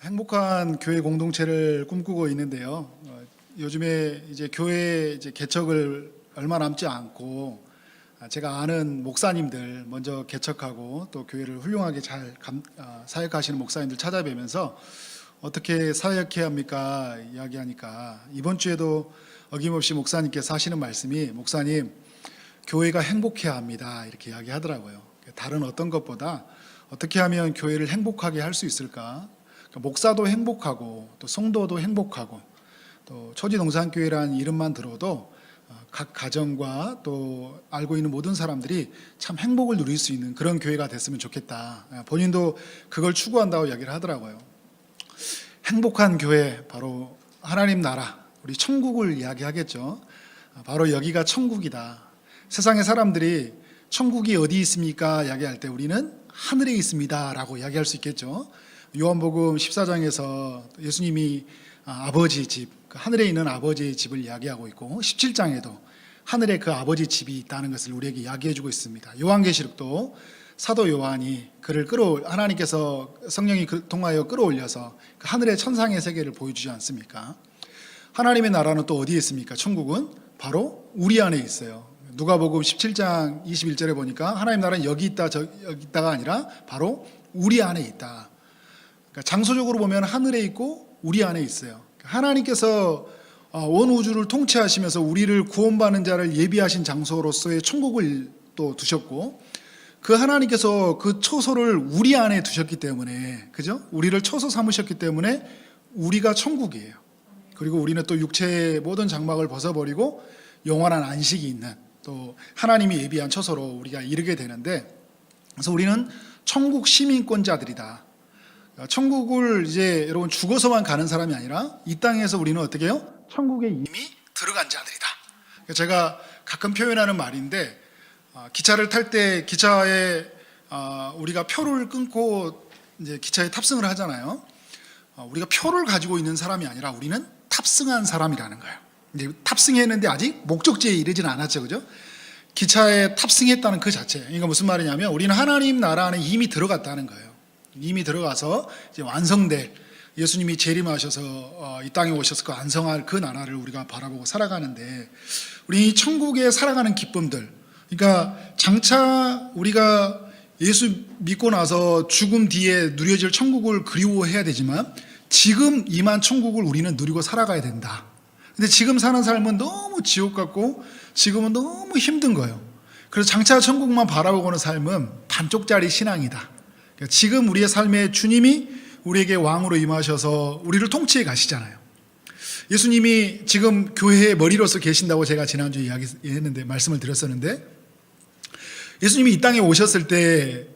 행복한 교회 공동체를 꿈꾸고 있는데요. 요즘에 이제 교회 이제 개척을 얼마 남지 않고 제가 아는 목사님들 먼저 개척하고 또 교회를 훌륭하게 잘 사역하시는 목사님들 찾아뵈면서 어떻게 사역해야 합니까? 이야기하니까 이번 주에도 어김없이 목사님께서 하시는 말씀이 목사님, 교회가 행복해야 합니다. 이렇게 이야기하더라고요. 다른 어떤 것보다 어떻게 하면 교회를 행복하게 할 수 있을까? 목사도 행복하고 또 성도도 행복하고 또 초지동산교회라는 이름만 들어도 각 가정과 또 알고 있는 모든 사람들이 참 행복을 누릴 수 있는 그런 교회가 됐으면 좋겠다. 본인도 그걸 추구한다고 이야기를 하더라고요. 행복한 교회, 바로 하나님 나라, 우리 천국을 이야기하겠죠. 바로 여기가 천국이다. 세상의 사람들이 천국이 어디 있습니까? 이야기할 때 우리는 하늘에 있습니다 라고 이야기할 수 있겠죠. 요한복음 14장에서 예수님이 아버지 집, 하늘에 있는 아버지의 집을 이야기하고 있고 17장에도 하늘에 그 아버지 집이 있다는 것을 우리에게 이야기해 주고 있습니다. 요한계시록도 사도 요한이 그를 하나님께서 성령이 통하여 끌어올려서 그 하늘의 천상의 세계를 보여주지 않습니까? 하나님의 나라는 또 어디에 있습니까? 천국은 바로 우리 안에 있어요. 누가복음 17장 21절에 보니까 하나님 나라는 여기 있다 저기 있다가 아니라 바로 우리 안에 있다. 그러니까 장소적으로 보면 하늘에 있고 우리 안에 있어요. 하나님께서 온 우주를 통치하시면서 우리를 구원받는 자를 예비하신 장소로서의 천국을 또 두셨고, 그 하나님께서 그 처소를 우리 안에 두셨기 때문에, 그죠? 우리를 처소 삼으셨기 때문에 우리가 천국이에요. 그리고 우리는 또 육체의 모든 장막을 벗어버리고 영원한 안식이 있는 또 하나님이 예비한 처소로 우리가 이르게 되는데, 그래서 우리는 천국 시민권자들이다. 천국을 이제 여러분 죽어서만 가는 사람이 아니라 이 땅에서 우리는 어떻게 해요? 천국에 이미 들어간 자들이다. 제가 가끔 표현하는 말인데, 기차를 탈 때 기차에 우리가 표를 끊고 이제 기차에 탑승을 하잖아요. 우리가 표를 가지고 있는 사람이 아니라 우리는 탑승한 사람이라는 거예요. 근데 탑승했는데 아직 목적지에 이르지는 않았죠, 그죠? 기차에 탑승했다는 그 자체. 그러니까 무슨 말이냐면 우리는 하나님 나라 안에 이미 들어갔다는 거예요. 이미 들어가서 이제 완성될, 예수님이 재림하셔서 이 땅에 오셔서 그 완성할 그 나라를 우리가 바라보고 살아가는데, 우리 천국에 살아가는 기쁨들, 그러니까 장차 우리가 예수 믿고 나서 죽음 뒤에 누려질 천국을 그리워해야 되지만 지금 임한 천국을 우리는 누리고 살아가야 된다. 근데 지금 사는 삶은 너무 지옥 같고 지금은 너무 힘든 거예요. 그래서 장차 천국만 바라보고는 삶은 반쪽짜리 신앙이다. 지금 우리의 삶에 주님이 우리에게 왕으로 임하셔서 우리를 통치해 가시잖아요. 예수님이 지금 교회의 머리로서 계신다고 제가 지난주에 이야기했는데, 말씀을 드렸었는데, 예수님이 이 땅에 오셨을 때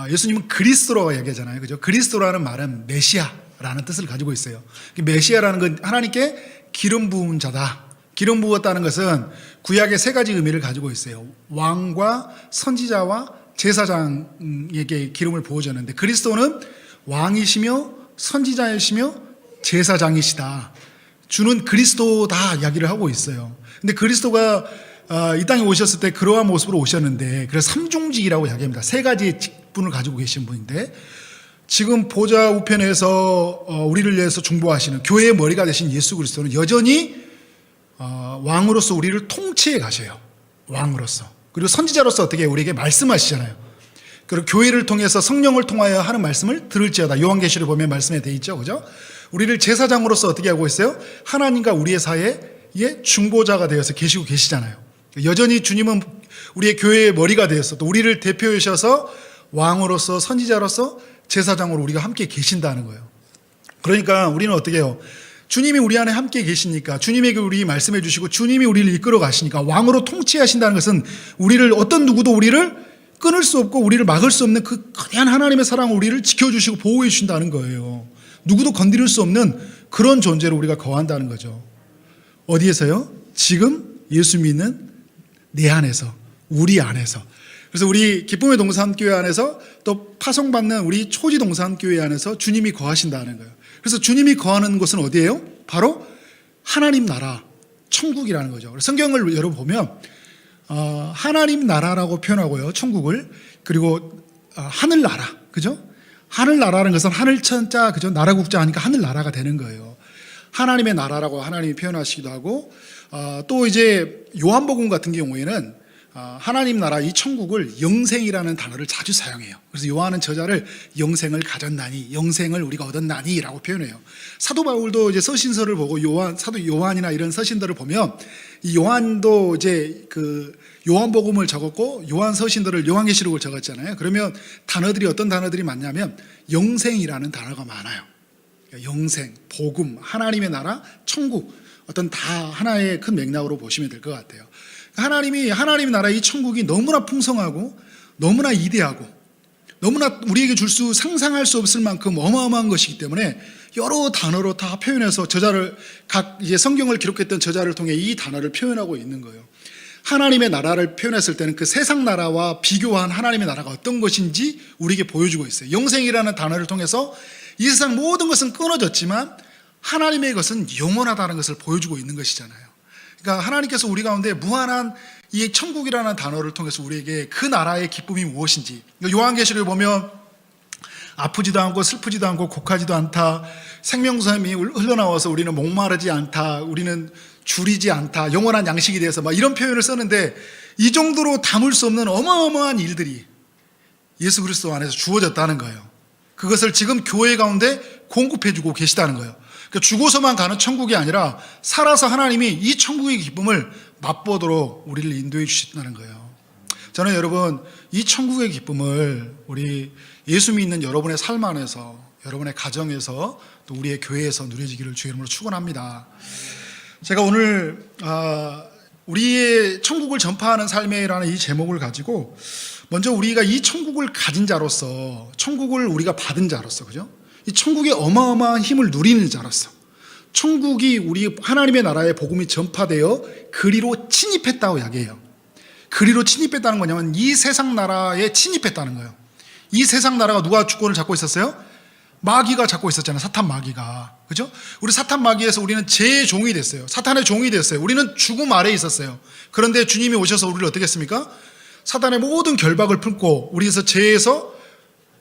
예수님은 그리스도라고 이야기하잖아요. 그죠? 그리스도라는 말은 메시아라는 뜻을 가지고 있어요. 메시아라는 건 하나님께 기름 부은 자다. 기름 부었다는 것은 구약의 세 가지 의미를 가지고 있어요. 왕과 선지자와 제사장에게 기름을 부어줬는데, 그리스도는 왕이시며 선지자이시며 제사장이시다. 주는 그리스도다 이야기를 하고 있어요. 근데 그리스도가 이 땅에 오셨을 때 그러한 모습으로 오셨는데, 그래서 삼중직이라고 이야기합니다. 세 가지의 직분을 가지고 계신 분인데, 지금 보좌 우편에서 우리를 위해서 중보하시는 교회의 머리가 되신 예수 그리스도는 여전히 왕으로서 우리를 통치해 가셔요. 왕으로서. 그리고 선지자로서 어떻게 우리에게 말씀하시잖아요. 그리고 교회를 통해서 성령을 통하여 하는 말씀을 들을지어다. 요한계시를 보면 말씀에 돼 있죠, 그죠? 우리를 제사장으로서 어떻게 하고 있어요? 하나님과 우리의 사이에 중보자가 되어서 계시고 계시잖아요. 여전히 주님은 우리의 교회의 머리가 되어서 또 우리를 대표하셔서 왕으로서 선지자로서 제사장으로 우리가 함께 계신다는 거예요. 그러니까 우리는 어떻게 해요? 주님이 우리 안에 함께 계시니까, 주님에게 우리 말씀해 주시고 주님이 우리를 이끌어 가시니까, 왕으로 통치하신다는 것은 우리를, 어떤 누구도 우리를 끊을 수 없고 우리를 막을 수 없는 그 거대한 하나님의 사랑으로 우리를 지켜주시고 보호해 주신다는 거예요. 누구도 건드릴 수 없는 그런 존재로 우리가 거한다는 거죠. 어디에서요? 지금 예수 믿는 내 안에서, 우리 안에서. 그래서 우리 기쁨의 동산교회 안에서 또 파송받는 우리 초지동산교회 안에서 주님이 거하신다는 거예요. 그래서 주님이 거하는 곳은 어디예요? 바로 하나님 나라, 천국이라는 거죠. 성경을 여러분 보면 하나님 나라라고 표현하고요, 천국을. 그리고 하늘나라, 그죠? 하늘나라라는 것은 하늘천자, 그죠? 나라국자 하니까 하늘나라가 되는 거예요. 하나님의 나라라고 하나님이 표현하시기도 하고, 또 이제 요한복음 같은 경우에는 하나님 나라 이 천국을 영생이라는 단어를 자주 사용해요. 그래서 요한은 저자를 영생을 가졌나니, 영생을 우리가 얻었나니라고 표현해요. 사도 바울도 이제 서신서를 보고 사도 요한이나 이런 서신들을 보면 이 요한도 이제 그 요한복음을 적었고 요한 서신들을 요한계시록을 적었잖아요. 그러면 단어들이 어떤 단어들이 많냐면 영생이라는 단어가 많아요. 영생, 복음, 하나님의 나라, 천국, 어떤 다 하나의 큰 맥락으로 보시면 될 것 같아요. 하나님의 나라 이 천국이 너무나 풍성하고 너무나 이대하고 너무나 우리에게 줄 수 상상할 수 없을 만큼 어마어마한 것이기 때문에 여러 단어로 다 표현해서 저자를 각 이제 성경을 기록했던 저자를 통해 이 단어를 표현하고 있는 거예요. 하나님의 나라를 표현했을 때는 그 세상 나라와 비교한 하나님의 나라가 어떤 것인지 우리에게 보여주고 있어요. 영생이라는 단어를 통해서 이 세상 모든 것은 끊어졌지만 하나님의 것은 영원하다는 것을 보여주고 있는 것이잖아요. 그러니까 하나님께서 우리 가운데 무한한 이 천국이라는 단어를 통해서 우리에게 그 나라의 기쁨이 무엇인지, 요한계시록에 보면 아프지도 않고 슬프지도 않고 곡하지도 않다, 생명샘이 흘러나와서 우리는 목마르지 않다, 우리는 줄이지 않다, 영원한 양식이 되어서 막 이런 표현을 썼는데 이 정도로 담을 수 없는 어마어마한 일들이 예수 그리스도 안에서 주어졌다는 거예요. 그것을 지금 교회 가운데 공급해주고 계시다는 거예요. 그러니까 죽어서만 가는 천국이 아니라 살아서 하나님이 이 천국의 기쁨을 맛보도록 우리를 인도해 주신다는 거예요. 저는 여러분 이 천국의 기쁨을 우리 예수 믿는 여러분의 삶 안에서, 여러분의 가정에서, 또 우리의 교회에서 누려지기를 주의 이름으로 축원합니다. 제가 오늘 우리의 천국을 전파하는 삶이라는 이 제목을 가지고 먼저 우리가 이 천국을 가진 자로서, 천국을 우리가 받은 자로서, 그죠? 이 천국의 어마어마한 힘을 누리는 자로서, 천국이 우리 하나님의 나라의 복음이 전파되어 그리로 침입했다고 이야기해요. 그리로 침입했다는 거냐면 이 세상 나라에 침입했다는 거예요. 이 세상 나라가 누가 주권을 잡고 있었어요? 마귀가 잡고 있었잖아요. 사탄 마귀가. 그죠? 우리 사탄 마귀에서 우리는 죄의 종이 됐어요. 사탄의 종이 됐어요. 우리는 죽음 아래에 있었어요. 그런데 주님이 오셔서 우리를 어떻게 했습니까? 사탄의 모든 결박을 풀고 우리에서 죄에서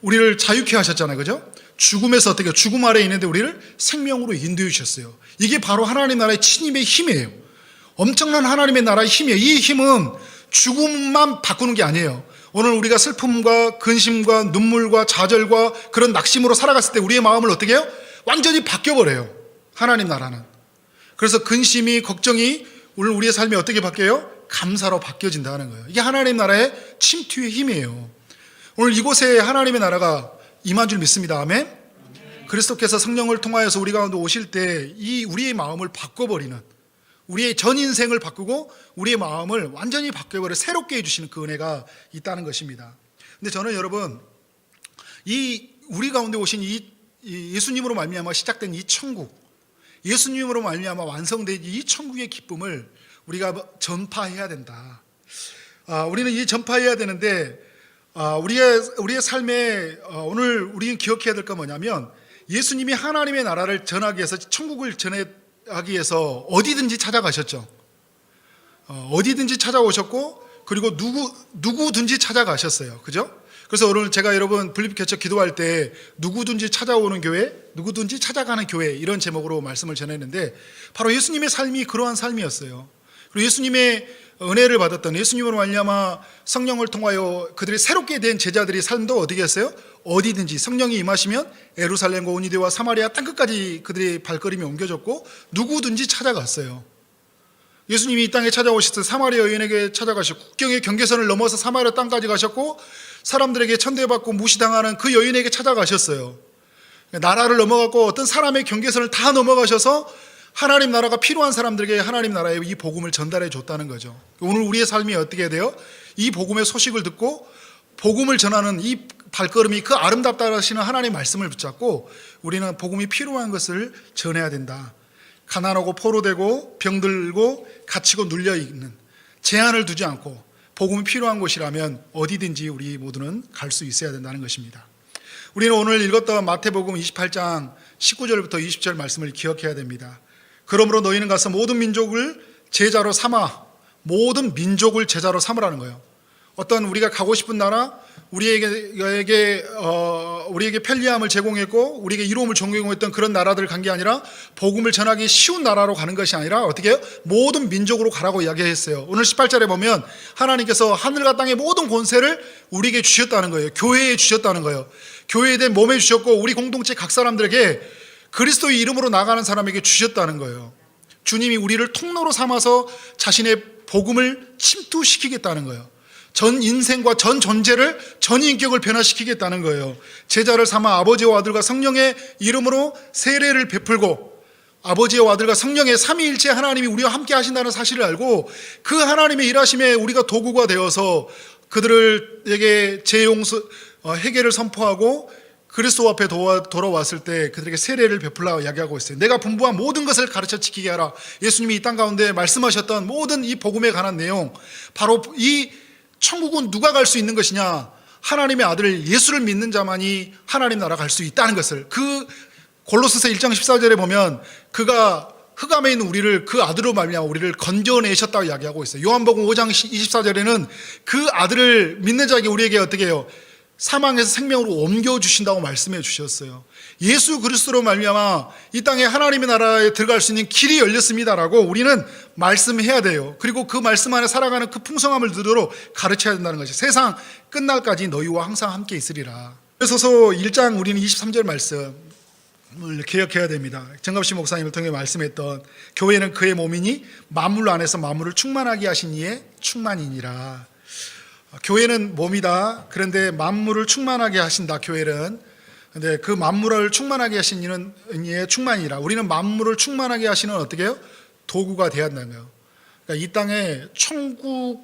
우리를 자유케 하셨잖아요. 그죠? 죽음에서 어떻게, 죽음 아래에 있는데 우리를 생명으로 인도해 주셨어요. 이게 바로 하나님 나라의 침입의 힘이에요. 엄청난 하나님의 나라의 힘이에요. 이 힘은 죽음만 바꾸는 게 아니에요. 오늘 우리가 슬픔과 근심과 눈물과 좌절과 그런 낙심으로 살아갔을 때 우리의 마음을 어떻게 해요? 완전히 바뀌어버려요. 하나님 나라는. 그래서 근심이, 걱정이 오늘 우리의 삶이 어떻게 바뀌어요? 감사로 바뀌어진다는 거예요. 이게 하나님 나라의 침투의 힘이에요. 오늘 이곳에 하나님의 나라가 임한 줄 믿습니다. 아멘? 그리스도께서 성령을 통하여서 우리 가운데 오실 때 이 우리의 마음을 바꿔버리는, 우리의 전 인생을 바꾸고 우리의 마음을 완전히 바꿔버려 새롭게 해주시는 그 은혜가 있다는 것입니다. 근데 저는 여러분, 이 우리 가운데 오신 이 예수님으로 말미암아 시작된 이 천국, 예수님으로 말미암아 완성된 이 천국의 기쁨을 우리가 전파해야 된다. 우리는 이 전파해야 되는데, 우리의 삶에 오늘 우리는 기억해야 될 건 뭐냐면, 예수님이 하나님의 나라를 전하기 위해서, 천국을 전하기 위해서 어디든지 찾아가셨죠. 어디든지 찾아오셨고, 그리고 누구든지 찾아가셨어요. 그죠? 그래서 오늘 제가 여러분 분립개척 기도할 때 누구든지 찾아오는 교회, 누구든지 찾아가는 교회, 이런 제목으로 말씀을 전했는데 바로 예수님의 삶이 그러한 삶이었어요. 그리고 예수님의 은혜를 받았던, 예수님으로 말미암아 성령을 통하여 그들이 새롭게 된 제자들의 삶도 어떻게 했어요? 어디든지 성령이 임하시면 예루살렘과 온 유대와 사마리아 땅끝까지 그들의 발걸음이 옮겨졌고 누구든지 찾아갔어요. 예수님이 이 땅에 찾아오실 때 사마리아 여인에게 찾아가셨고, 국경의 경계선을 넘어서 사마리아 땅까지 가셨고, 사람들에게 천대받고 무시당하는 그 여인에게 찾아가셨어요. 나라를 넘어갔고 어떤 사람의 경계선을 다 넘어가셔서 하나님 나라가 필요한 사람들에게 하나님 나라의 이 복음을 전달해 줬다는 거죠. 오늘 우리의 삶이 어떻게 돼요? 이 복음의 소식을 듣고 복음을 전하는 이 발걸음이 그 아름답다 하시는 하나님의 말씀을 붙잡고 우리는 복음이 필요한 것을 전해야 된다. 가난하고 포로되고 병들고 갇히고 눌려있는, 제한을 두지 않고 복음이 필요한 곳이라면 어디든지 우리 모두는 갈 수 있어야 된다는 것입니다. 우리는 오늘 읽었던 마태복음 28장 19절부터 20절 말씀을 기억해야 됩니다. 그러므로 너희는 가서 모든 민족을 제자로 삼아, 모든 민족을 제자로 삼으라는 거예요. 어떤 우리가 가고 싶은 나라, 우리에게 편리함을 제공했고 우리에게 이로움을 제공했던 그런 나라들을 간 게 아니라 복음을 전하기 쉬운 나라로 가는 것이 아니라 어떻게 해요? 모든 민족으로 가라고 이야기했어요. 오늘 18절에 보면 하나님께서 하늘과 땅의 모든 권세를 우리에게 주셨다는 거예요. 교회에 주셨다는 거예요. 교회에 대한 몸에 주셨고 우리 공동체 각 사람들에게 그리스도의 이름으로 나가는 사람에게 주셨다는 거예요. 주님이 우리를 통로로 삼아서 자신의 복음을 침투시키겠다는 거예요. 전 인생과 전 존재를, 전 인격을 변화시키겠다는 거예요. 제자를 삼아 아버지와 아들과 성령의 이름으로 세례를 베풀고 아버지와 아들과 성령의 삼위일체 하나님이 우리와 함께 하신다는 사실을 알고 그 하나님의 일하심에 우리가 도구가 되어서 그들에게 해결을 선포하고 그리스도 앞에 돌아왔을 때 그들에게 세례를 베풀라고 이야기하고 있어요. 내가 분부한 모든 것을 가르쳐 지키게 하라. 예수님이 이 땅 가운데 말씀하셨던 모든 이 복음에 관한 내용, 바로 이 천국은 누가 갈 수 있는 것이냐? 하나님의 아들 예수를 믿는 자만이 하나님 나라 갈 수 있다는 것을, 그 골로새서 1장 14절에 보면 그가 흑암에 있는 우리를 그 아들로 말미암아 우리를 건져내셨다고 이야기하고 있어요. 요한복음 5장 24절에는 그 아들을 믿는 자에게 우리에게 어떻게 해요? 사망에서 생명으로 옮겨주신다고 말씀해 주셨어요. 예수 그리스도로 말미암아 이 땅에 하나님의 나라에 들어갈 수 있는 길이 열렸습니다라고 우리는 말씀해야 돼요. 그리고 그 말씀 안에 살아가는 그 풍성함을 누리도록 가르쳐야 된다는 것이, 세상 끝날까지 너희와 항상 함께 있으리라. 그래서 1장 우리는 23절 말씀을 기억해야 됩니다. 정갑신 목사님을 통해 말씀했던 교회는 그의 몸이니 만물 안에서 만물을 충만하게 하신 이의 충만이니라. 교회는 몸이다. 그런데 만물을 충만하게 하신다. 교회는. 근데 그 만물을 충만하게 하신 이의 충만이라. 우리는 만물을 충만하게 하시는 어떻게 해요? 도구가 되어야 한다는 거예요. 그러니까 이 땅에 천국이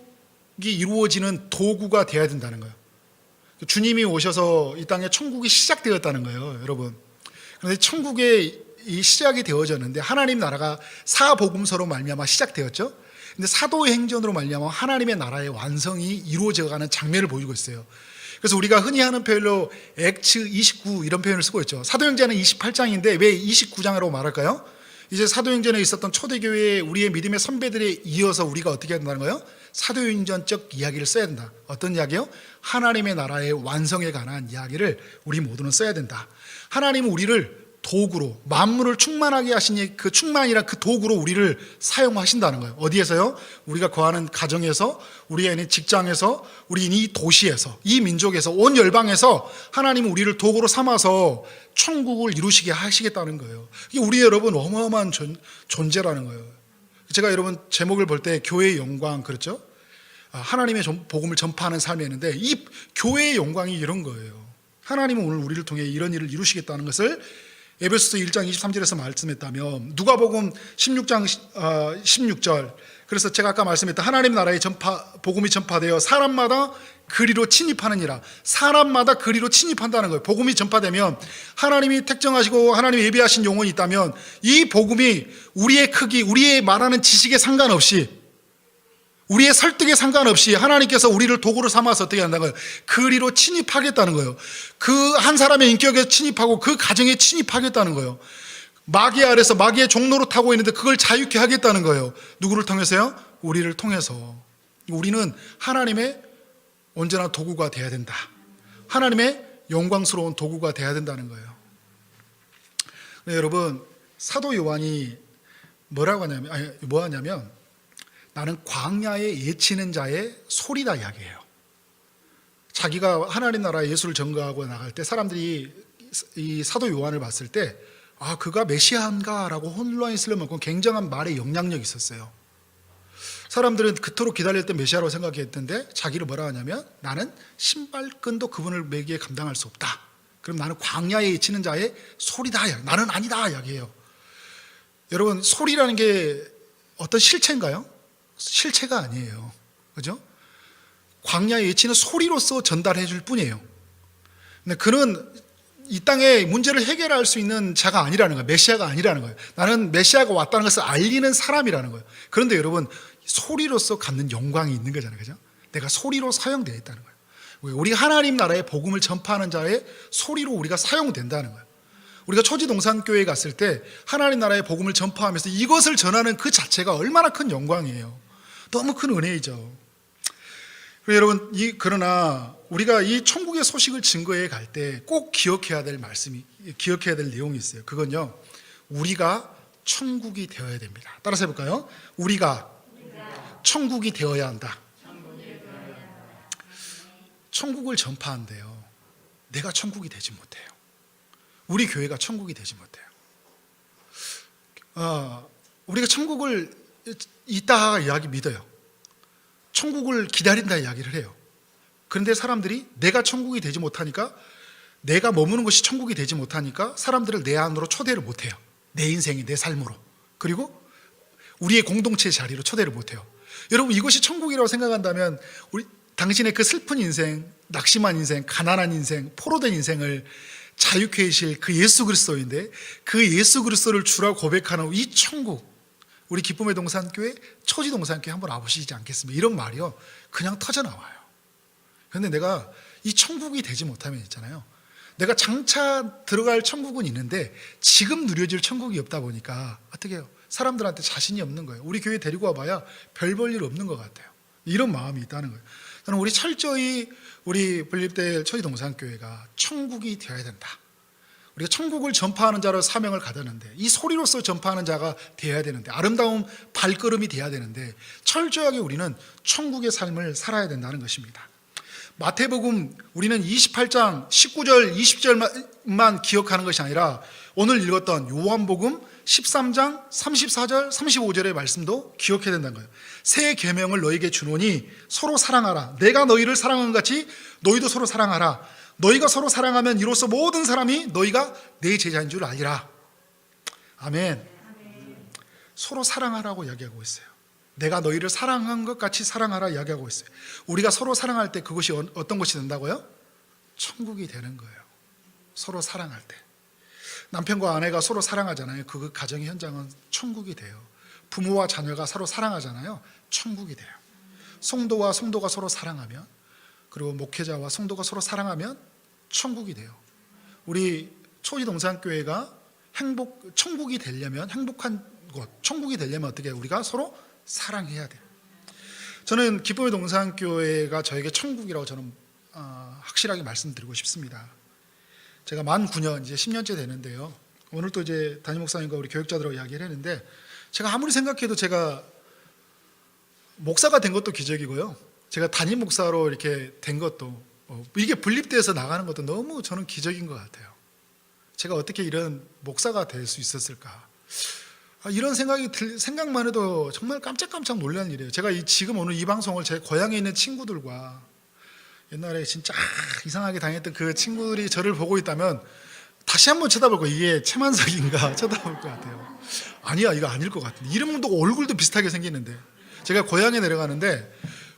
이루어지는 도구가 되어야 된다는 거예요. 주님이 오셔서 이 땅에 천국이 시작되었다는 거예요, 여러분. 그런데 천국의 이 시작이 되어졌는데 하나님 나라가 사복음서로 말미암아 시작되었죠. 근데 사도의 행전으로 말미암아 하나님의 나라의 완성이 이루어져가는 장면을 보이고 있어요. 그래서 우리가 흔히 하는 표현으로 액츠 29 이런 표현을 쓰고 있죠. 사도행전은 28장인데 왜 29장이라고 말할까요? 이제 사도행전에 있었던 초대교회의 우리의 믿음의 선배들에 이어서 우리가 어떻게 해야 된다는 거예요? 사도행전적 이야기를 써야 된다. 어떤 이야기요? 하나님의 나라의 완성에 관한 이야기를 우리 모두는 써야 된다. 하나님은 우리를 도구로, 만물을 충만하게 하신 그 충만이란 그 도구로 우리를 사용하신다는 거예요. 어디에서요? 우리가 거하는 가정에서, 우리가 있는 직장에서, 우리 이 도시에서, 이 민족에서, 온 열방에서 하나님은 우리를 도구로 삼아서 천국을 이루시게 하시겠다는 거예요. 이게 우리 여러분 어마어마한 존재라는 거예요. 제가 여러분 제목을 볼 때 교회의 영광, 그렇죠? 하나님의 복음을 전파하는 삶이었는데 이 교회의 영광이 이런 거예요. 하나님은 오늘 우리를 통해 이런 일을 이루시겠다는 것을 에베소서 1장 23절에서 말씀했다면, 누가복음 16장 16절, 그래서 제가 아까 말씀했던 하나님 나라의 복음이 전파되어 사람마다 그리로 침입하느니라. 사람마다 그리로 침입한다는 거예요. 복음이 전파되면 하나님이 택정하시고 하나님이 예비하신 영혼이 있다면 이 복음이 우리의 크기, 우리의 말하는 지식에 상관없이, 우리의 설득에 상관없이 하나님께서 우리를 도구로 삼아서 어떻게 한다는 거예요? 그리로 침입하겠다는 거예요. 그 한 사람의 인격에 침입하고 그 가정에 침입하겠다는 거예요. 마귀 아래서 마귀의 종로로 타고 있는데 그걸 자유케 하겠다는 거예요. 누구를 통해서요? 우리를 통해서. 우리는 하나님의 언제나 도구가 돼야 된다. 하나님의 영광스러운 도구가 돼야 된다는 거예요. 네, 여러분, 사도 요한이 뭐 하냐면 나는 광야에 예치는 자의 소리다 이야기해요. 자기가 하나님 나라의 예수를 전가하고 나갈 때 사람들이 이 사도 요한을 봤을 때 그가 메시아인가? 라고 혼란이 있을 만큼 굉장한 말의 영향력이 있었어요. 사람들은 그토록 기다릴 때 메시아라고 생각했던데 자기를 뭐라 하냐면 나는 신발끈도 그분을 매기에 감당할 수 없다. 그럼 나는 광야에 예치는 자의 소리다. 나는 아니다 이야기해요. 여러분, 소리라는 게 어떤 실체인가요? 실체가 아니에요. 그죠? 광야에 예치는 소리로서 전달해 줄 뿐이에요. 근데 그는 이 땅의 문제를 해결할 수 있는 자가 아니라는 거예요. 메시아가 아니라는 거예요. 나는 메시아가 왔다는 것을 알리는 사람이라는 거예요. 그런데 여러분, 소리로서 갖는 영광이 있는 거잖아요. 그죠? 내가 소리로 사용되어 있다는 거예요. 우리 하나님 나라의 복음을 전파하는 자의 소리로 우리가 사용된다는 거예요. 우리가 초지동산교회에 갔을 때 하나님 나라의 복음을 전파하면서 이것을 전하는 그 자체가 얼마나 큰 영광이에요. 너무 큰 은혜이죠. 여러분, 그러나 우리가 이 천국의 소식을 증거해 갈 때 꼭 기억해야 될 내용이 있어요. 그건요, 우리가 천국이 되어야 됩니다. 따라서 해볼까요? 우리가 천국이 되어야 한다. 천국을 전파한대요. 내가 천국이 되지 못해요. 우리 교회가 천국이 되지 못해요. 우리가 천국을 있다 이야기 믿어요. 천국을 기다린다 이야기를 해요. 그런데 사람들이 내가 천국이 되지 못하니까, 내가 머무는 것이 천국이 되지 못하니까 사람들을 내 안으로 초대를 못해요. 내 인생이, 내 삶으로. 그리고 우리의 공동체 자리로 초대를 못해요. 여러분, 이것이 천국이라고 생각한다면 당신의 그 슬픈 인생, 낙심한 인생, 가난한 인생, 포로된 인생을 자유케 하실 그 예수 그리스도인데, 그 예수 그리스도를 주라고 고백하는 이 천국, 우리 기쁨의 동산교회, 초지 동산교회 한번 와보시지 않겠습니까? 이런 말이요, 그냥 터져나와요. 그런데 내가 이 천국이 되지 못하면 있잖아요, 내가 장차 들어갈 천국은 있는데 지금 누려질 천국이 없다 보니까 어떻게 해요? 사람들한테 자신이 없는 거예요. 우리 교회 데리고 와봐야 별 볼 일 없는 것 같아요. 이런 마음이 있다는 거예요. 저는 우리 철저히 우리 분립될 초지동산교회가 천국이 되어야 된다. 우리가 천국을 전파하는 자로 사명을 가졌는데, 이 소리로서 전파하는 자가 되어야 되는데, 아름다운 발걸음이 되어야 되는데, 철저하게 우리는 천국의 삶을 살아야 된다는 것입니다. 마태복음, 우리는 28장 19절 20절만 기억하는 것이 아니라 오늘 읽었던 요한복음 13장 34절 35절의 말씀도 기억해야 된다는 거예요. 새 계명을 너희에게 주노니 서로 사랑하라. 내가 너희를 사랑한 것 같이 너희도 서로 사랑하라. 너희가 서로 사랑하면 이로써 모든 사람이 너희가 내 제자인 줄 알리라. 아멘. 서로 사랑하라고 이야기하고 있어요. 내가 너희를 사랑한 것 같이 사랑하라 이야기하고 있어요. 우리가 서로 사랑할 때 그것이 어떤 것이 된다고요? 천국이 되는 거예요. 서로 사랑할 때. 남편과 아내가 서로 사랑하잖아요. 그 가정의 현장은 천국이 돼요. 부모와 자녀가 서로 사랑하잖아요. 천국이 돼요. 성도와 성도가 서로 사랑하면, 그리고 목회자와 성도가 서로 사랑하면 천국이 돼요. 우리 초지동산교회가 천국이 되려면, 행복한 곳, 천국이 되려면 어떻게 해요? 우리가 서로 사랑해야 돼요. 저는 기쁨의 동산교회가 저에게 천국이라고 저는 확실하게 말씀드리고 싶습니다. 제가 만 9년, 이제 10년째 되는데요, 오늘 또 이제 담임 목사님과 우리 교육자들하고 이야기를 했는데, 제가 아무리 생각해도 제가 목사가 된 것도 기적이고요, 제가 담임 목사로 이렇게 된 것도, 이게 분립돼서 나가는 것도 너무 저는 기적인 것 같아요. 제가 어떻게 이런 목사가 될 수 있었을까, 이런 생각만 해도 정말 깜짝깜짝 놀라는 일이에요. 제가 지금 오늘 이 방송을 제 고향에 있는 친구들과 옛날에 진짜 이상하게 당했던 그 친구들이 저를 보고 있다면 다시 한번 쳐다볼 거예요. 이게 최만석인가 쳐다볼 것 같아요. 아니야, 이거 아닐 것 같은데. 이름도 얼굴도 비슷하게 생기는데. 제가 고향에 내려가는데,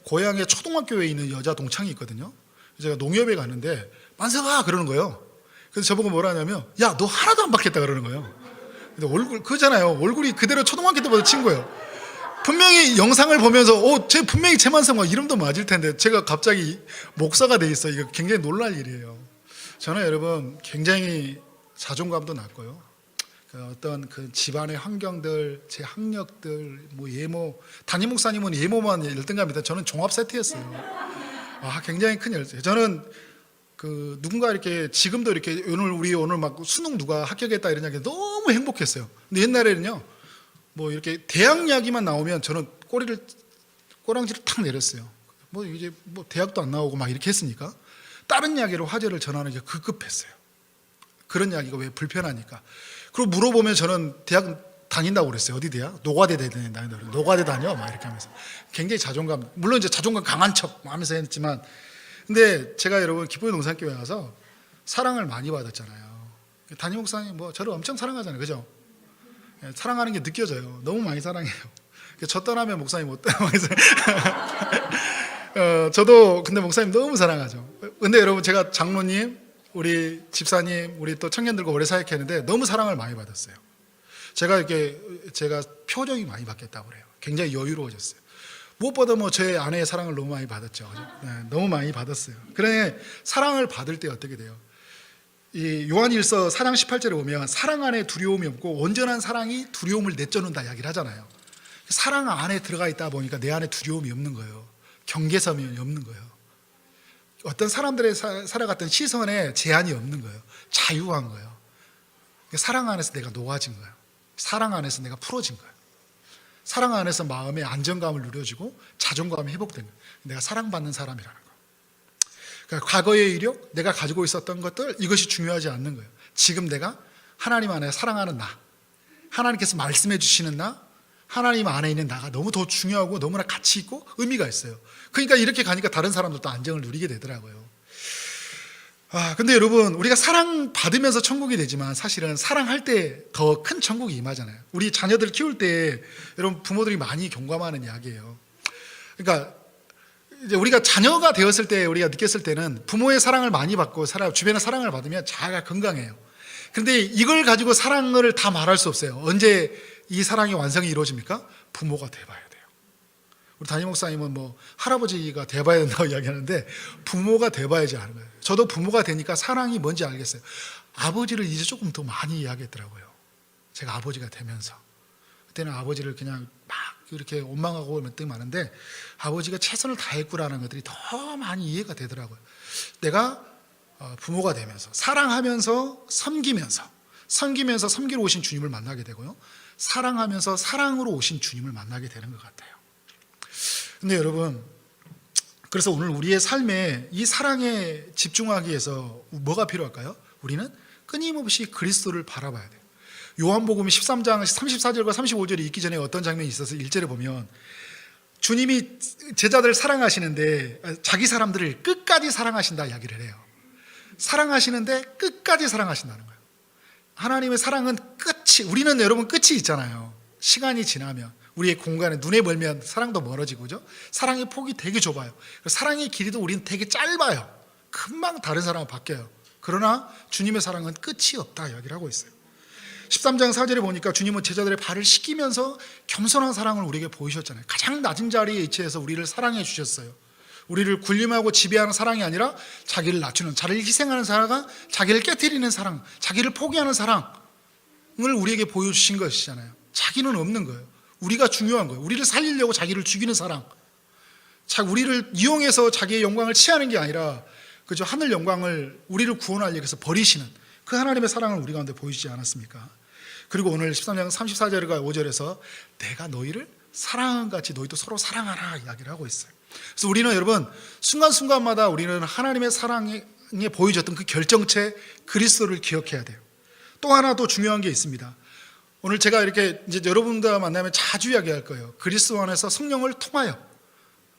고향에 초등학교에 있는 여자 동창이 있거든요. 제가 농협에 가는데 만석아 그러는 거예요. 그래서 저보고 뭐라 하냐면, 야, 너 하나도 안 바뀌었다 그러는 거예요. 근데 그잖아요. 얼굴이 그대로 초등학교 때보다 친구예요. 분명히 영상을 보면서 쟤 분명히 최만석 이름도 맞을 텐데 제가 갑자기 목사가 돼 있어. 이거 굉장히 놀랄 일이에요. 저는 여러분 굉장히 자존감도 낮고요, 어떤 그 집안의 환경들, 제 학력들, 예모, 담임 목사님은 예모만 1등갑니다. 저는 종합 세트였어요. 굉장히 큰 열쇠. 저는 누군가 이렇게 지금도 이렇게 오늘 막 수능 누가 합격했다 이런 이야기 너무 행복했어요. 근데 옛날에는요, 이렇게 대학 이야기만 나오면 저는 꼬랑지를 탁 내렸어요. 이제 대학도 안 나오고 막 이렇게 했으니까 다른 이야기로 화제를 전하는 게 급급했어요. 그런 이야기가 왜 불편하니까. 그리고 물어보면 저는 대학 다닌다고 그랬어요. 어디 대학? 노가대 다닌다. 노가대 다녀? 막 이렇게 하면서 굉장히 자존감, 물론 이제 자존감 강한 척 하면서 했지만, 근데 제가 여러분 기쁨의 동산교회 와서 사랑을 많이 받았잖아요. 담임 목사님 저를 엄청 사랑하잖아요. 그죠? 사랑하는 게 느껴져요. 너무 많이 사랑해요. 저 떠나면 목사님 못 떠나요. 저도 근데 목사님 너무 사랑하죠. 근데 여러분, 제가 장로님, 우리 집사님, 우리 또 청년들과 오래 사역했는데 너무 사랑을 많이 받았어요. 제가 표정이 많이 바뀌었다고 그래요. 굉장히 여유로워졌어요. 무엇보다 제 아내의 사랑을 너무 많이 받았죠. 네, 너무 많이 받았어요. 그러니 사랑을 받을 때 어떻게 돼요? 이 요한일서 4장 18절에 보면 사랑 안에 두려움이 없고 온전한 사랑이 두려움을 내쫓는다 이야기를 하잖아요. 사랑 안에 들어가 있다 보니까 내 안에 두려움이 없는 거예요. 경계선이 없는 거예요. 어떤 사람들의 살아갔던 시선에 제한이 없는 거예요. 자유한 거예요. 사랑 안에서 내가 놓아진 거예요. 사랑 안에서 내가 풀어진 거예요. 사랑 안에서 마음의 안정감을 누려지고 자존감이 회복된 거예요. 내가 사랑받는 사람이라는 거예요. 그러니까 과거의 이력, 내가 가지고 있었던 것들, 이것이 중요하지 않는 거예요. 지금 내가 하나님 안에 사랑하는 나, 하나님께서 말씀해 주시는 나, 하나님 안에 있는 나가 너무 더 중요하고 너무나 가치 있고 의미가 있어요. 그러니까 이렇게 가니까 다른 사람들도 안정을 누리게 되더라고요. 근데 여러분, 우리가 사랑받으면서 천국이 되지만 사실은 사랑할 때 더 큰 천국이 임하잖아요. 우리 자녀들 키울 때 여러분 부모들이 많이 경험하는 이야기예요. 그러니까 이제 우리가 자녀가 되었을 때 우리가 느꼈을 때는 부모의 사랑을 많이 받고 주변의 사랑을 받으면 자아가 건강해요. 그런데 이걸 가지고 사랑을 다 말할 수 없어요. 언제 이 사랑의 완성이 이루어집니까? 부모가 돼봐야 돼요. 우리 담임 목사님은 뭐 할아버지가 돼봐야 된다고 이야기하는데 부모가 돼봐야지 아는 거예요. 저도 부모가 되니까 사랑이 뭔지 알겠어요. 아버지를 이제 조금 더 많이 이야기했더라고요. 제가 아버지가 되면서. 그때는 아버지를 그냥 막 이렇게 원망하고 몇 등 많은데 아버지가 최선을 다했구라는 것들이 더 많이 이해가 되더라고요. 내가 부모가 되면서 사랑하면서 섬기면서 섬기러 오신 주님을 만나게 되고요. 사랑하면서 사랑으로 오신 주님을 만나게 되는 것 같아요. 근데 여러분, 그래서 오늘 우리의 삶에 이 사랑에 집중하기 위해서 뭐가 필요할까요? 우리는 끊임없이 그리스도를 바라봐야 돼요. 요한복음 13장 34절과 35절이 있기 전에 어떤 장면이 있어서 1절에 보면 주님이 제자들을 사랑하시는데 자기 사람들을 끝까지 사랑하신다 이야기를 해요. 사랑하시는데 끝까지 사랑하신다는 거예요. 하나님의 사랑은 우리는 여러분 끝이 있잖아요. 시간이 지나면 우리의 공간에 눈에 멀면 사랑도 멀어지고, 그죠? 사랑의 폭이 되게 좁아요. 사랑의 길이도 우리는 되게 짧아요. 금방 다른 사람은 바뀌어요. 그러나 주님의 사랑은 끝이 없다 이야기를 하고 있어요. 13장 4절에 보니까 주님은 제자들의 발을 씻기면서 겸손한 사랑을 우리에게 보이셨잖아요. 가장 낮은 자리에 위치해서 우리를 사랑해 주셨어요. 우리를 군림하고 지배하는 사랑이 아니라 자기를 낮추는, 자기를 희생하는 사랑, 자기를 깨트리는 사랑, 자기를 포기하는 사랑을 우리에게 보여주신 것이잖아요. 자기는 없는 거예요. 우리가 중요한 거예요. 우리를 살리려고 자기를 죽이는 사랑, 우리를 이용해서 자기의 영광을 취하는 게 아니라 그저 하늘 영광을 우리를 구원하려고 해서 버리시는 그 하나님의 사랑을 우리 가운데 보이시지 않았습니까? 그리고 오늘 13장 34절과 5절에서 내가 너희를 사랑한 같이 너희도 서로 사랑하라 이야기를 하고 있어요. 그래서 우리는 여러분 순간순간마다 우리는 하나님의 사랑에 보여줬던 그 결정체 그리스도를 기억해야 돼요. 또 하나 더 중요한 게 있습니다. 오늘 제가 이렇게 이제 여러분과 만나면 자주 이야기할 거예요. 그리스도 안에서 성령을 통하여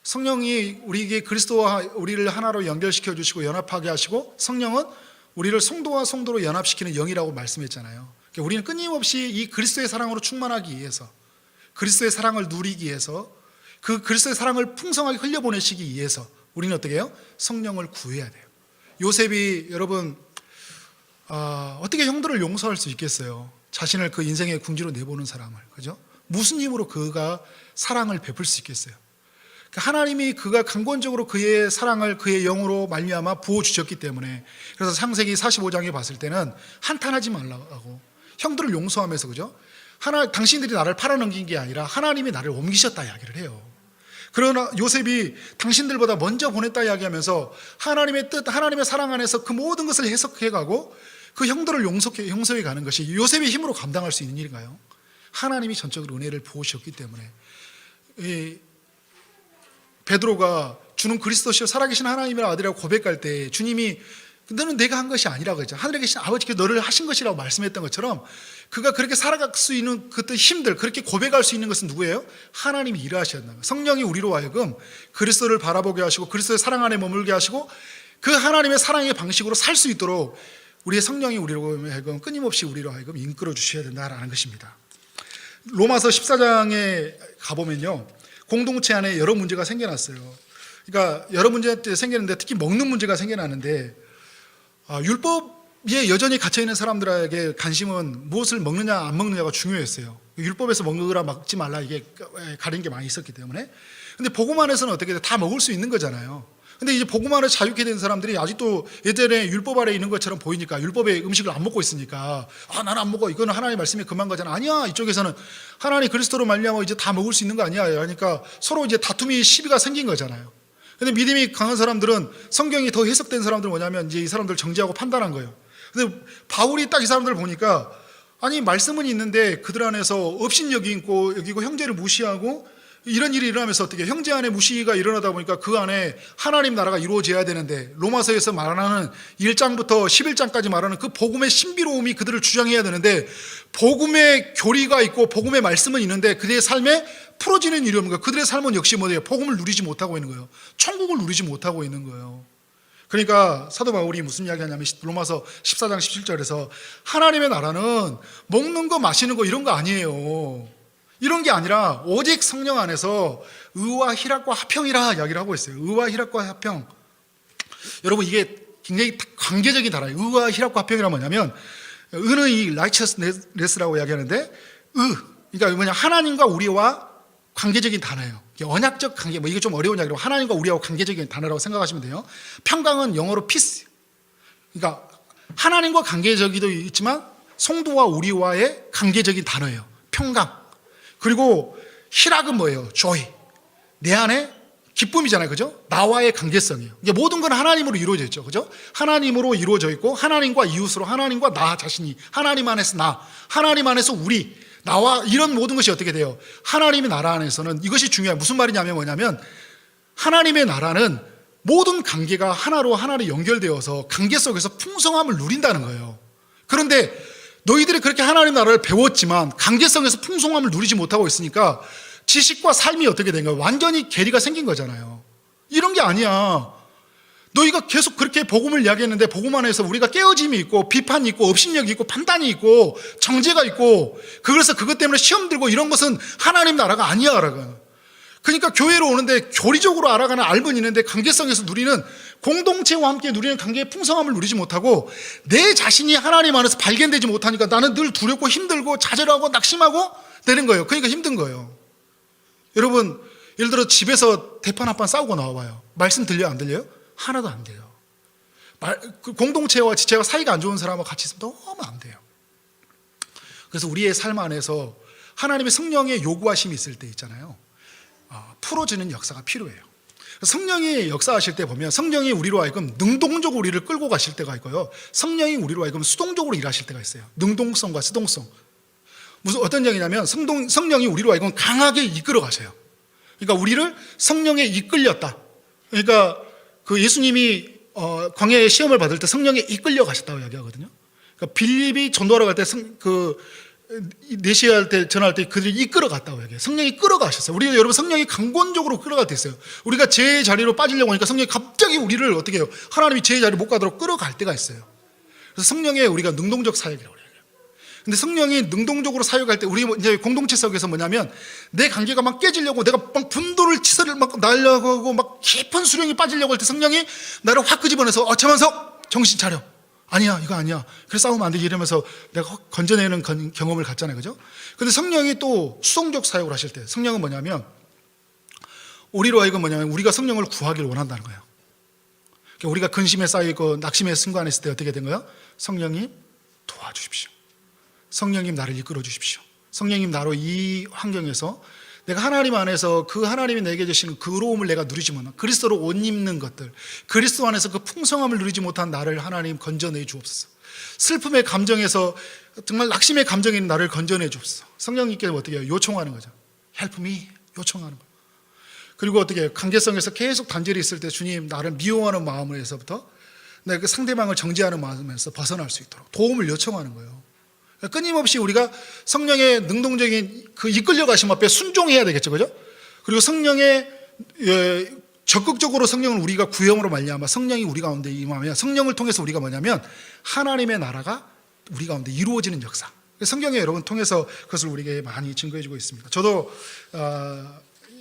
성령이 우리에게 그리스도와 우리를 하나로 연결시켜 주시고 연합하게 하시고 성령은 우리를 성도와 성도로 연합시키는 영이라고 말씀했잖아요. 그러니까 우리는 끊임없이 이 그리스도의 사랑으로 충만하기 위해서, 그리스도의 사랑을 누리기 위해서, 그 그리스도의 사랑을 풍성하게 흘려보내시기 위해서 우리는 어떻게 해요? 성령을 구해야 돼요. 요셉이 여러분 어떻게 형들을 용서할 수 있겠어요? 자신을 그 인생의 궁지로 내보는 사람을, 그죠? 무슨 힘으로 그가 사랑을 베풀 수 있겠어요? 하나님이 그가 강권적으로 그의 사랑을 그의 영으로 말미암아 부어주셨기 때문에, 그래서 창세기 45장에 봤을 때는 한탄하지 말라고 형들을 용서하면서, 그죠? 당신들이 나를 팔아넘긴 게 아니라 하나님이 나를 옮기셨다 이야기를 해요. 그러나 요셉이 당신들보다 먼저 보냈다 이야기하면서 하나님의 뜻, 하나님의 사랑 안에서 그 모든 것을 해석해가고 그 형들을 용서해 가는 것이 요셉의 힘으로 감당할 수 있는 일인가요? 하나님이 전적으로 은혜를 부으셨기 때문에. 베드로가 주는 그리스도시요 살아계신 하나님의 아들이라고 고백할 때 주님이 너는 내가 한 것이 아니라고 했죠. 하늘에 계신 아버지께서 너를 하신 것이라고 말씀했던 것처럼 그가 그렇게 살아갈 수 있는 그때 힘들, 그렇게 고백할 수 있는 것은 누구예요? 하나님이 일하셨나 봐요. 성령이 우리로 하여금 그리스도를 바라보게 하시고 그리스도의 사랑 안에 머물게 하시고 그 하나님의 사랑의 방식으로 살 수 있도록 우리의 성령이 우리로 하여금 끊임없이 우리로 하여금 이끌어 주셔야 된다라는 것입니다. 로마서 14장에 가보면요, 공동체 안에 여러 문제가 생겨났어요. 그러니까 여러 문제가 생기는데 특히 먹는 문제가 생겨나는데 율법에 여전히 갇혀있는 사람들에게 관심은 무엇을 먹느냐 안 먹느냐가 중요했어요. 율법에서 먹으라 먹지 말라 이게 가린 게 많이 있었기 때문에. 근데 복음 안에서는 어떻게 돼? 다 먹을 수 있는 거잖아요. 근데 이제 복음 안에 자유케 된 사람들이 아직도 예전에 율법 아래 있는 것처럼 보이니까, 율법의 음식을 안 먹고 있으니까 나는 안 먹어, 이거는 하나님의 말씀에 그만 거잖아. 아니야, 이쪽에서는 하나님 그리스도로 말미암아 이제 다 먹을 수 있는 거 아니야. 그러니까 서로 이제 다툼이 시비가 생긴 거잖아요. 근데 믿음이 강한 사람들은 성경이 더 해석된 사람들은 뭐냐면 이제 이 사람들 정죄하고 판단한 거예요. 근데 바울이 딱 이 사람들을 보니까 아니 말씀은 있는데 그들 안에서 업신여기고 여기고 형제를 무시하고 이런 일이 일어나면서 어떻게 형제 안에 무시가 일어나다 보니까 그 안에 하나님 나라가 이루어져야 되는데 로마서에서 말하는 1장부터 11장까지 말하는 그 복음의 신비로움이 그들을 주장해야 되는데 복음의 교리가 있고 복음의 말씀은 있는데 그들의 삶에 풀어지는 일이 없는 거예요. 그들의 삶은 역시 뭐예요? 복음을 누리지 못하고 있는 거예요. 천국을 누리지 못하고 있는 거예요. 그러니까 사도 바울이 무슨 이야기 하냐면 로마서 14장 17절에서 하나님의 나라는 먹는 거 마시는 거 이런 거 아니에요. 이런 게 아니라 오직 성령 안에서 의와 희락과 화평이라 이야기를 하고 있어요. 의와 희락과 화평. 여러분 이게 굉장히 관계적인 단어예요. 의와 희락과 화평이란 뭐냐면 의는 이 righteousness라고 이야기하는데 그러니까 뭐냐 하나님과 우리와 관계적인 단어예요. 언약적 관계, 뭐 이게 좀 어려운 이야기로 하나님과 우리하고 관계적인 단어라고 생각하시면 돼요. 평강은 영어로 peace. 그러니까 하나님과 관계적이도 있지만 성도와 우리와의 관계적인 단어예요. 평강. 그리고 희락은 뭐예요? joy. 내 안에 기쁨이잖아요. 그죠? 나와의 관계성이에요. 이게 모든 건 하나님으로 이루어져 있죠. 그죠? 하나님으로 이루어져 있고 하나님과 이웃으로 하나님과 나 자신이 하나님 안에서 나, 하나님 안에서 우리 나와 이런 모든 것이 어떻게 돼요? 하나님의 나라 안에서는 이것이 중요해요. 무슨 말이냐면 뭐냐면 하나님의 나라는 모든 관계가 하나로 연결되어서 관계 속에서 풍성함을 누린다는 거예요. 그런데 너희들이 그렇게 하나님 나라를 배웠지만 관계성에서 풍성함을 누리지 못하고 있으니까 지식과 삶이 어떻게 된 거예요? 완전히 괴리가 생긴 거잖아요. 이런 게 아니야. 너희가 계속 그렇게 복음을 이야기했는데 복음 안에서 우리가 깨어짐이 있고 비판이 있고 업신력이 있고 판단이 있고 정죄가 있고 그래서 그것 때문에 시험 들고 이런 것은 하나님 나라가 아니야. 그러니까 교회로 오는데 교리적으로 알아가는 알은 있는데 관계성에서 누리는 공동체와 함께 누리는 관계의 풍성함을 누리지 못하고 내 자신이 하나님 안에서 발견되지 못하니까 나는 늘 두렵고 힘들고 좌절하고 낙심하고 되는 거예요. 그러니까 힘든 거예요. 여러분 예를 들어 집에서 대판 한 판 싸우고 나와봐요. 말씀 들려요? 안 들려요? 하나도 안 돼요. 공동체와 지체가 사이가 안 좋은 사람하고 같이 있으면 너무 안 돼요. 그래서 우리의 삶 안에서 하나님의 성령의 요구하심이 있을 때 있잖아요. 풀어주는 역사가 필요해요. 성령이 역사하실 때 보면 성령이 우리로 하여금 능동적으로 우리를 끌고 가실 때가 있고요. 성령이 우리로 하여금 수동적으로 일하실 때가 있어요. 능동성과 수동성. 무슨 어떤 얘기냐면 성령이 우리로 하여금 강하게 이끌어 가셔요. 그러니까 우리를 성령에 이끌렸다. 그러니까 그 예수님이 광야의 시험을 받을 때 성령에 이끌려 가셨다고 이야기하거든요. 그러니까 빌립이 전도하러 갈 때 내시할 때 전할 때 그들이 이끌어 갔다고 얘기해요. 성령이 끌어가셨어요. 우리가 여러분 성령이 강권적으로 끌어갈 때 있어요. 우리가 제 자리로 빠지려고 하니까 성령이 갑자기 우리를 어떻게 해요? 하나님이 제 자리로 못 가도록 끌어갈 때가 있어요. 그래서 성령의 우리가 능동적 사역이라고 해요. 근데 성령이 능동적으로 사역할 때 우리 이제 공동체 속에서 뭐냐면 내 관계가 막 깨지려고 내가 막 분도를 치서를 막 날려고 막 깊은 수령이 빠지려고 할 때 성령이 나를 확 끄집어내서 차만석 정신 차려. 아니야 이거 아니야. 그래서 싸우면 안 되지 이러면서 내가 건져내는 경험을 갖잖아요. 그죠? 근데 성령이 또 수동적 사역을 하실 때 성령은 뭐냐면 우리로 하여금 뭐냐면 우리가 성령을 구하기를 원한다는 거예요. 그러니까 우리가 근심에 쌓이고 낙심에 승관했을 때 어떻게 된 거예요? 성령님 도와주십시오. 성령님 나를 이끌어 주십시오. 성령님 나로 이 환경에서 내가 하나님 안에서 그 하나님이 내게 주시는 그 의로움을 내가 누리지 못한 그리스도로 옷 입는 것들 그리스도 안에서 그 풍성함을 누리지 못한 나를 하나님 건져내 주옵소서. 슬픔의 감정에서 정말 낙심의 감정인 나를 건져내 주옵소서. 성령님께서 어떻게 해요? 요청하는 거죠. Help me 요청하는 거예요. 그리고 어떻게 해요? 관계성에서 계속 단절이 있을 때 주님 나를 미워하는 마음에서부터 내가 그 상대방을 정죄하는 마음에서 벗어날 수 있도록 도움을 요청하는 거예요. 끊임없이 우리가 성령의 능동적인 그 이끌려 가심 앞에 순종해야 되겠죠. 그죠? 그리고 성령의 적극적으로 성령을 우리가 구형으로 말미암아 성령이 우리 가운데 임하면 성령을 통해서 우리가 뭐냐면 하나님의 나라가 우리 가운데 이루어지는 역사. 성경에 여러분 통해서 그것을 우리에게 많이 증거해 주고 있습니다. 저도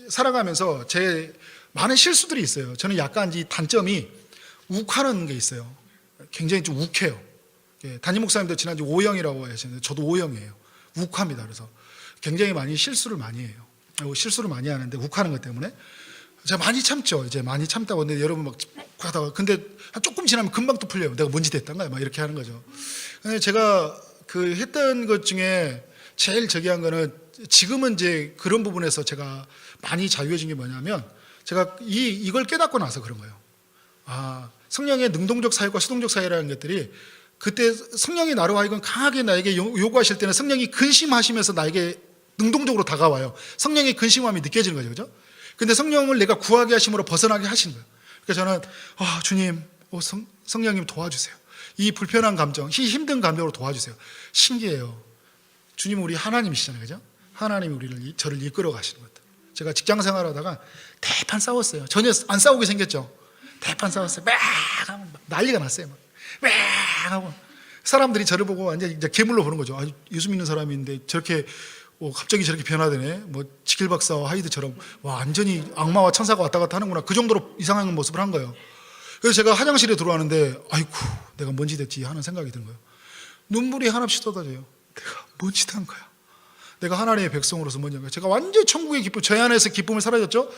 살아가면서 제 많은 실수들이 있어요. 저는 약간 이 단점이 욱하는 게 있어요. 굉장히 좀 욱해요. 담임 목사님도 지난주 O형이라고 하시는데 저도 O형이에요. 욱합니다. 그래서 굉장히 많이 실수를 많이 해요. 실수를 많이 하는데 욱하는 것 때문에 제가 많이 참죠. 이제 많이 참다고 근데 여러분 막 하다가 근데 조금 지나면 금방 또 풀려요. 내가 뭔 짓 했단가 막 이렇게 하는 거죠. 근데 제가 그 했던 것 중에 제일 저기한 거는 지금은 이제 그런 부분에서 제가 많이 자유해진 게 뭐냐면 제가 이걸 깨닫고 나서 그런 거예요. 성령의 능동적 사역과 수동적 사역이라는 것들이 그때 성령이 나로 하여금 강하게 나에게 요구하실 때는 성령이 근심하시면서 나에게 능동적으로 다가와요. 성령의 근심함이 느껴지는 거죠. 그죠? 근데 성령을 내가 구하게 하심으로 벗어나게 하시는 거예요. 그래서 저는 주님, 성령님 도와주세요. 이 불편한 감정, 이 힘든 감정으로 도와주세요. 신기해요. 주님은 우리 하나님이시잖아요. 그죠? 하나님이 저를 이끌어 가시는 것들. 제가 직장 생활하다가 대판 싸웠어요. 전혀 안 싸우게 생겼죠. 대판 싸웠어요. 막 하면 난리가 났어요. 막 하고 사람들이 저를 보고 완전 이제 괴물로 보는 거죠. 예수 믿는 사람인데 저렇게 갑자기 저렇게 변화되네. 지킬 박사와 하이드처럼 완전히 악마와 천사가 왔다 갔다 하는구나. 그 정도로 이상한 모습을 한 거예요. 그래서 제가 화장실에 들어왔는데 아이고 내가 뭔 짓 했지 하는 생각이 드는 거예요. 눈물이 하나씩 쏟아져요. 내가 뭔 짓 한 거야. 내가 하나님의 백성으로서 뭔지 제가 완전히 천국의 기쁨, 저 안에서 기쁨을 사라졌죠.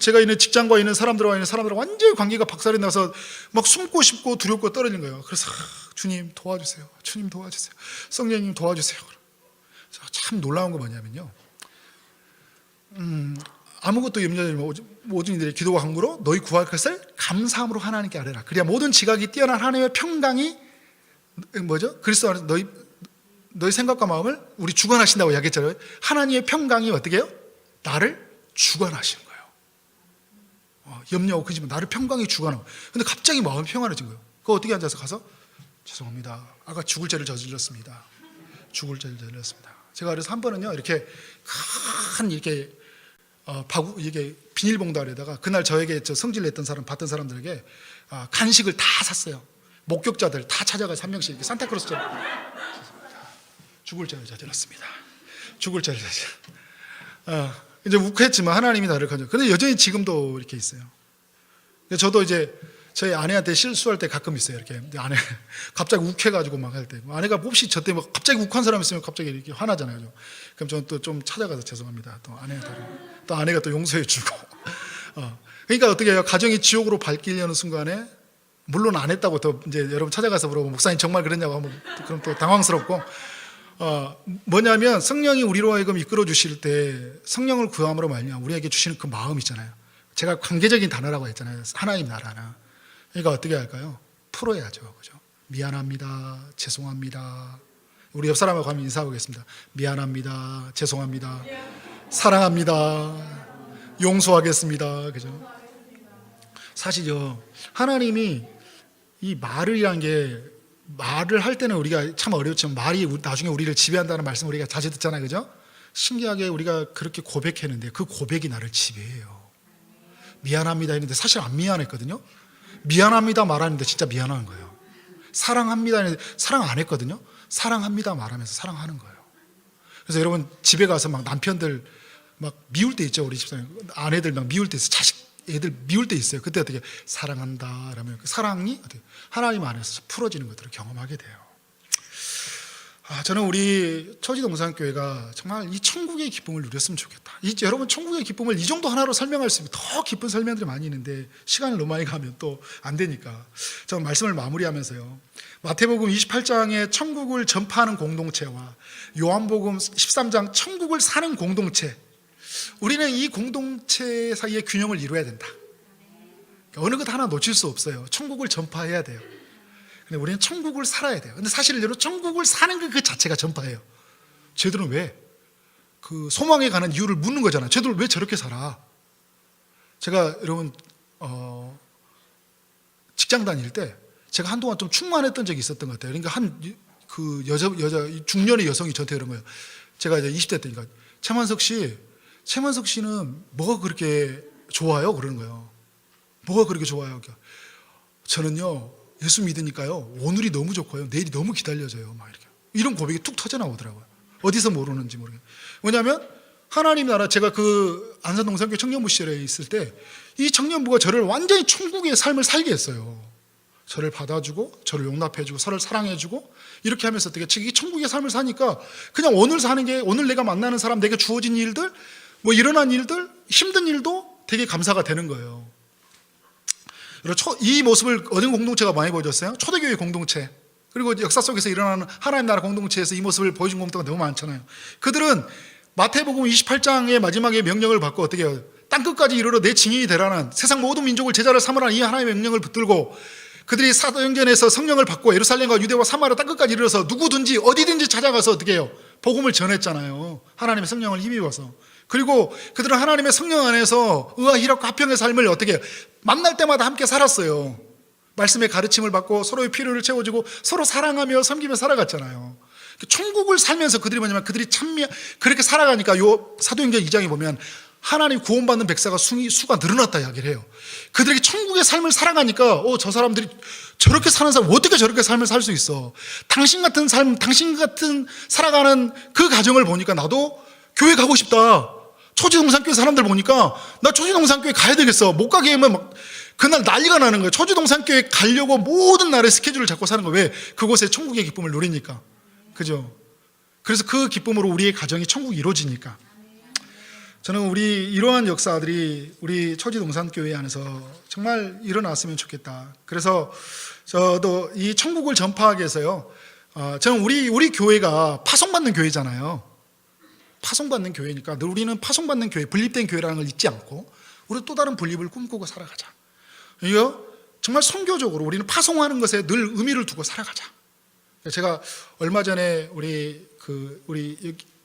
제가 있는 직장과 있는 사람들과 있는 사람들과 완전히 관계가 박살이 나서 막 숨고 싶고 두렵고 떨어지는 거예요. 그래서 주님 도와주세요. 주님 도와주세요. 성령님 도와주세요. 참 놀라운 거 뭐냐면요. 아무것도 염려하지 말고 모든 이들의 기도와 간구로 너희 구할 것을 감사함으로 하나님께 아뢰라. 그래야 모든 지각이 뛰어난 하나님의 평강이 그리스도 안에서 너희 생각과 마음을 우리 주관하신다고 이야기했잖아요. 하나님의 평강이 어떻게 해요? 나를 주관하시는 거예요. 염려하고 근심은 나를 평강이 주관하고. 근데 갑자기 마음이 평안해진 거예요. 그거 어떻게 앉아서 가서 죄송합니다. 아까 죽을 죄를 저질렀습니다. 죽을 죄를 저질렀습니다. 제가 그래서 한 번은요 이렇게 큰 이렇게 이게 비닐봉도 아래다가 그날 저에게 성질 냈던 사람 봤던 사람들에게 간식을 다 샀어요. 목격자들 다 찾아가서 한 명씩 이렇게 산타크로스처럼 죽을 죄를 저질렀습니다. 죽을 죄를 저질렀습니다. 이제 욱했지만 하나님이 나를 건져. 근데 여전히 지금도 이렇게 있어요. 저도 이제 저희 아내한테 실수할 때 가끔 있어요. 이렇게 아내 갑자기 욱해가지고 막 할 때 아내가 몹시 저 때문에 갑자기 욱한 사람 있으면 갑자기 이렇게 화나잖아요. 그럼 저는 또 좀 찾아가서 죄송합니다. 또 아내가 또 용서해 주고. 그러니까 어떻게 해요? 가정이 지옥으로 발길려는 순간에 물론 안 했다고 또 이제 여러분 찾아가서 물어보고 목사님 정말 그랬냐고 하면 그럼 또 당황스럽고. 뭐냐면 성령이 우리로 하여금 이끌어 주실 때 성령을 구함으로 말미암아 우리에게 주시는 그 마음 있잖아요. 제가 관계적인 단어라고 했잖아요. 하나님 나라나. 그러니까 어떻게 할까요? 풀어야죠. 그죠? 미안합니다. 죄송합니다. 우리 옆 사람하고 가면 인사하겠습니다. 미안합니다. 죄송합니다. 사랑합니다. 용서하겠습니다. 그죠? 사실요. 하나님이 이 말이란 게 말을 할 때는 우리가 참 어렵지만 말이 나중에 우리를 지배한다는 말씀 우리가 자주 듣잖아요. 그죠? 신기하게 우리가 그렇게 고백했는데 그 고백이 나를 지배해요. 미안합니다 했는데 사실 안 미안했거든요. 미안합니다 말하는데 진짜 미안한 거예요. 사랑합니다 했는데 사랑 안 했거든요. 사랑합니다 말하면서 사랑하는 거예요. 그래서 여러분 집에 가서 막 남편들 막 미울 때 있죠. 우리 집사님 아내들 막 미울 때 있어요. 애들 미울 때 있어요. 그때 어떻게 사랑한다 라면 그 사랑이 어떻게 하나님 안에서 풀어지는 것들을 경험하게 돼요. 저는 우리 처지동산교회가 정말 이 천국의 기쁨을 누렸으면 좋겠다. 여러분 천국의 기쁨을 이 정도 하나로 설명할 수 있는 더 깊은 설명들이 많이 있는데 시간을 너무 많이 가면 또 안 되니까 저는 말씀을 마무리하면서요. 마태복음 28장에 천국을 전파하는 공동체와 요한복음 13장 천국을 사는 공동체, 우리는 이 공동체 사이의 균형을 이루어야 된다. 어느 것 하나 놓칠 수 없어요. 천국을 전파해야 돼요. 근데 우리는 천국을 살아야 돼요. 근데 사실 여러분 천국을 사는 그 자체가 전파예요. 쟤들은 왜? 그 소망에 가는 이유를 묻는 거잖아요. 쟤들 왜 저렇게 살아? 제가 여러분 직장 다닐 때 제가 한동안 좀 충만했던 적이 있었던 것 같아요. 그러니까 그 여자 중년의 여성이 저한테 그런 거예요. 제가 이제 20대 때니까 최만석 씨는 뭐가 그렇게 좋아요? 그러는 거예요. 뭐가 그렇게 좋아요? 저는요 예수 믿으니까요 오늘이 너무 좋고요 내일이 너무 기다려져요. 막 이런 고백이 툭 터져 나오더라고요. 어디서 모르는지 모르겠어요. 왜냐하면 하나님 나라, 제가 그 안산동산교회 청년부 시절에 있을 때 이 청년부가 저를 완전히 천국의 삶을 살게 했어요. 저를 받아주고 저를 용납해주고 저를 사랑해주고 이렇게 하면서 어떻게 이 천국의 삶을 사니까 그냥 오늘 사는 게, 오늘 내가 만나는 사람, 내게 주어진 일들, 뭐 일어난 일들, 힘든 일도 되게 감사가 되는 거예요. 이 모습을 어느 공동체가 많이 보여줬어요? 초대교회 공동체, 그리고 역사 속에서 일어나는 하나님 나라 공동체에서 이 모습을 보여준 공동체가 너무 많잖아요. 그들은 마태복음 28장의 마지막에 명령을 받고 어떻게 해요? 땅끝까지 이르러 내 증인이 되라는 세상 모든 민족을 제자를 삼으라는 이 하나님의 명령을 붙들고 그들이 사도행전에서 성령을 받고 예루살렘과 유대와 사마리아 땅끝까지 이르러서 누구든지 어디든지 찾아가서 어떻게 해요? 복음을 전했잖아요. 하나님의 성령을 힘입어서. 그리고 그들은 하나님의 성령 안에서 의와 희락과 화평의 삶을 어떻게 해요? 만날 때마다 함께 살았어요. 말씀의 가르침을 받고 서로의 필요를 채워주고 서로 사랑하며 섬기며 살아갔잖아요. 천국을 살면서 그들이 뭐냐면 그들이 그렇게 살아가니까 요 사도행전 2장에 보면 하나님 구원받는 백사가 수가 늘어났다 이야기를 해요. 그들이 천국의 삶을 살아가니까 저 사람들이 저렇게 사는 사람 어떻게 저렇게 삶을 살 수 있어? 당신 같은 삶, 당신 같은 살아가는 그 가정을 보니까 나도 교회 가고 싶다. 초지동산교회 사람들 보니까 나 초지동산교회 가야 되겠어. 못 가게 하면 막 그날 난리가 나는 거예요. 초지동산교회 가려고 모든 날의 스케줄을 잡고 사는 거예요. 왜? 그곳에 천국의 기쁨을 누리니까. 그죠? 그래서 그 기쁨으로 우리의 가정이 천국이 이루어지니까. 저는 이러한 역사들이 우리 초지동산교회 안에서 정말 일어났으면 좋겠다. 그래서 저도 이 천국을 전파하기 위해서요, 저는 우리 교회가 파송받는 교회잖아요. 파송받는 교회니까 늘 우리는 파송받는 교회, 분립된 교회라는 걸 잊지 않고 우리 또 다른 분립을 꿈꾸고 살아가자. 이거 정말 선교적으로 우리는 파송하는 것에 늘 의미를 두고 살아가자. 제가 얼마 전에 우리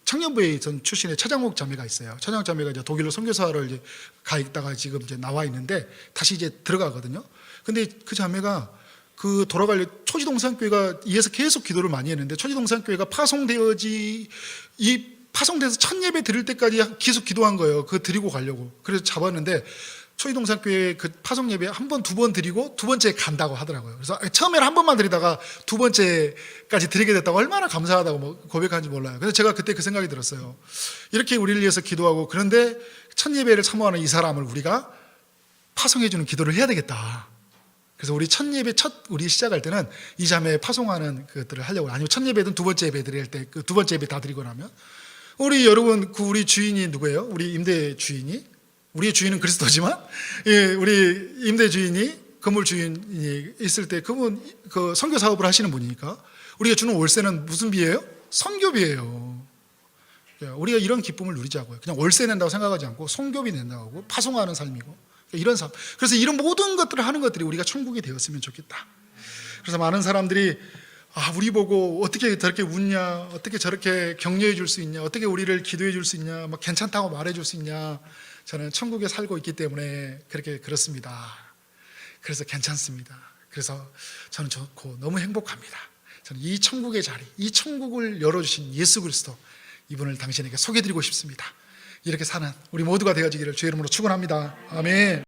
청년부에 있던 출신의 차장욱 자매가 있어요. 차장욱 자매가 이제 독일로 선교사를 이제 가 있다가 지금 이제 나와 있는데 다시 이제 들어가거든요. 근데 그 자매가 그 돌아갈 초지동산교회가 이에서 계속 기도를 많이 했는데 초지동산교회가 파송돼서 첫 예배 드릴 때까지 계속 기도한 거예요. 그거 드리고 가려고. 그래서 잡았는데 초지동산교회 그 파송 예배 한 번, 두 번 드리고 두 번째 간다고 하더라고요. 그래서 처음에는 한 번만 드리다가 두 번째까지 드리게 됐다고 얼마나 감사하다고 고백하는지 몰라요. 그래서 제가 그때 그 생각이 들었어요. 이렇게 우리를 위해서 기도하고 그런데 첫 예배를 사모하는 이 사람을 우리가 파송해주는 기도를 해야 되겠다. 그래서 우리 첫 예배 우리 시작할 때는 이 자매 파송하는 것들을 하려고. 아니면 첫 예배든 두 번째 예배 드릴 때 그 두 번째 예배 다 드리고 나면 우리 여러분 우리 주인이 누구예요? 우리 임대 주인이? 우리의 주인은 그리스도지만, 우리 임대 주인이, 건물 주인이 있을 때 그분 그 선교 사업을 하시는 분이니까 우리가 주는 월세는 무슨 비예요? 선교비예요. 우리가 이런 기쁨을 누리자고요. 그냥 월세 낸다고 생각하지 않고 선교비 낸다고 하고 파송하는 삶이고 이런 삶. 그래서 이런 모든 것들을 하는 것들이 우리가 천국이 되었으면 좋겠다. 그래서 많은 사람들이 우리 보고 어떻게 저렇게 웃냐, 어떻게 저렇게 격려해 줄 수 있냐, 어떻게 우리를 기도해 줄 수 있냐, 막 괜찮다고 말해 줄 수 있냐. 저는 천국에 살고 있기 때문에 그렇습니다. 그래서 괜찮습니다. 그래서 저는 좋고 너무 행복합니다. 저는 이 천국의 자리, 이 천국을 열어주신 예수 그리스도, 이분을 당신에게 소개해드리고 싶습니다. 이렇게 사는 우리 모두가 되어지기를 주의 이름으로 축원합니다. 아멘.